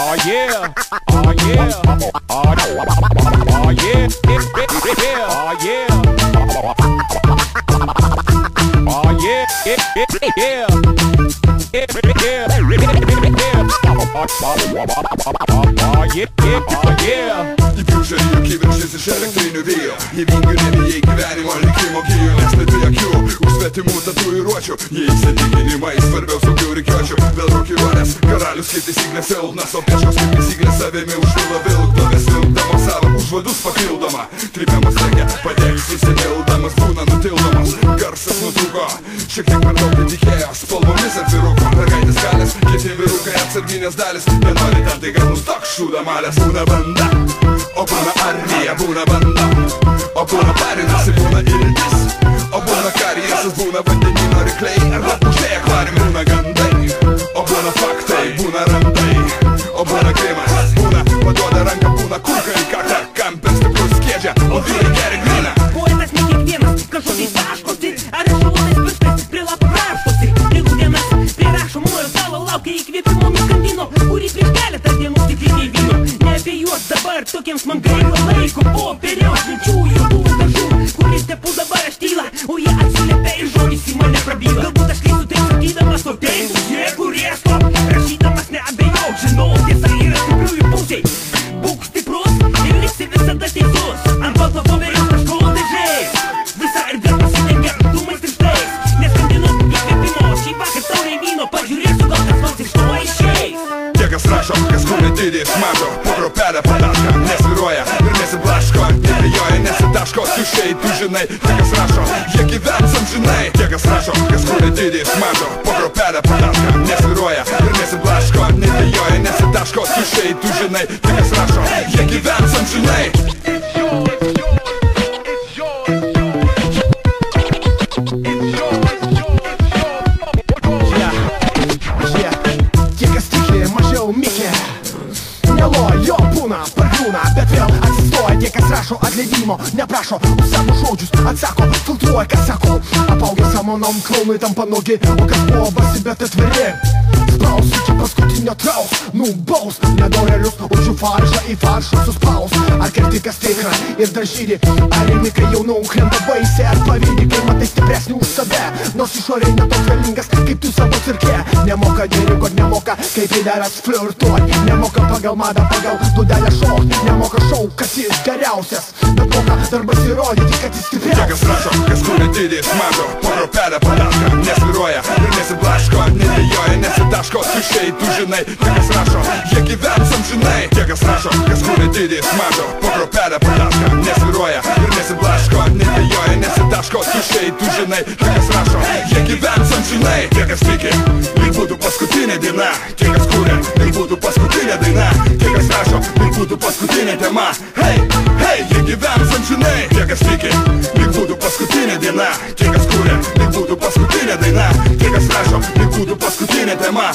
Oh yeah, oh yeah, oh yeah, oh yeah, oh yeah, I pusher kiviršys iš elektrinių vėjo. Jie vingių nebijai gyvenimo likimo gyjo. Nes metu akių, už svetimų tatuiruočių. Jie įsitikinimai svarbiau saugiau rikiuočių. Vėl rokiruonės, karalius kaip taisyklė silpnas. O peškos kaip taisyklė savimi užvila vilkdavės. Vilkdamos savo užvadus papildoma. Trypiamas legia, padėks įsivildamas. Būna nutildomas, garsas nutrūko. Šiek tiek per daug netikėjo, spalvomis atviruko. Mergaitės galės, kiti vyrukai atsarginės dalis. Nenori ten tai gal nustok šūda malės. Būna banda, o būna armija, būna banda. O būna parinasi, būna ilgis. O būna karjersas, būna vandenino rykliai. Arba puštai akvarium, būna gandai. O būna faktai, būna randai. O būna grimas, būna paduoda ranką, būna kulka į kaktą. Kam per stiprus skiedžia, o vyrai geria gryną. Poetas ne kiekvienas, kažkokiais taškosi. Ar rašautais pirštais prie lapų raškosi. Jeigu dienas prie rašomojo stalo laukia įkvėpimo miskandino, kurį prieš keletą dienų stikliniai vyno. Neabejuos dabar tokiems man gaila laiko. Popieriaus minčių juodų dažų, kuris tepu dabar aš tyla, o jie atsiliepia ir žodis į mane prabyla. Galbūt aš klystu taip sakydamas, o teisūs jie kurie stop. Rašydamas neabejau, žinau tiesa yra stipriųjų pusiai. Būk stiprus ir liksi visada teisus. Ant balto popieriaus taško dažais. Visa erdvė pasidengia dūmais tirštais. Neskandinu įkvėpimo, šį vakar taurė vyno. Pažiūrėsiu, gal kas nors iš to išeis. Tie kas rašo, kas kūrė didį smažo. Po kropelę patašką, nesviruoja ir nesiblaško. Nebijoja, nesitaško, tuščiai tu žinai. Tie kas rašo, jie gyvens amžinai. Tie kas rašo, kas kūrė didį smažo. Po kropelę patašką, nesviruoja ir nesiblaško. Nebijoja, nesitaško, tuščiai tu žinai. Tie kas rašo, jie gyvens amžinai. Jo būna, pargūna, bet vėl atsistoja. Tie, kas rašo atleidimo, neprašo už savo žodžius, atsako, filtruoja, kas sako. Apaugę samanom, klaunai tampa nuogi, o kas buvo basi, bet atviri. Spaus iki paskutinio traus, nubaus nedorelius, už jų falšą į falšą suspaus. Ar kritikas tikra ir dažyri, ar imikai jaunų krenta baisiai, ar pavydi, kai matai stipresnį už save. Nors išoriai netoks galingas, kaip tu savo cirke. Nemoka dėriukot, nemoka kaip įderas flirtuot. Nemoka pagal madą, pagal dudelę šokt. Nemoka šau, kas jis geriausias, bet moka darbas įrodyti, kad jis stipriausias. Tie kas rašo, kas kūrė didį smažo. Po kropelę patašką, nesviruoja ir nesiblaško. Nebijoja, nesitaško, tuščiai tu žinai. Tie kas rašo, jie gyvens amžinai. Tie kas rašo, kas kūrė didį smažo. Po kropelę patašką, nesviruoja ir nesiblaško. Nebijoja, nesitaško, tuščiai tu žinai. Tie kas rašo, jie gyvens amžinai. Tie kas tiki, lyg būtų paskutinė diena. Tie kas kūrė, lyg būtų paskutinė daina. Tie kas rašo, lyg būtų paskutinė tema. Hei, hei, jie gyvens amžinai. Tie kas tiki, lyg būtų paskutinė diena. Tie kas kūrė, lyg būtų paskutinė daina. Tie kas rašo, lyg būtų paskutinė tema.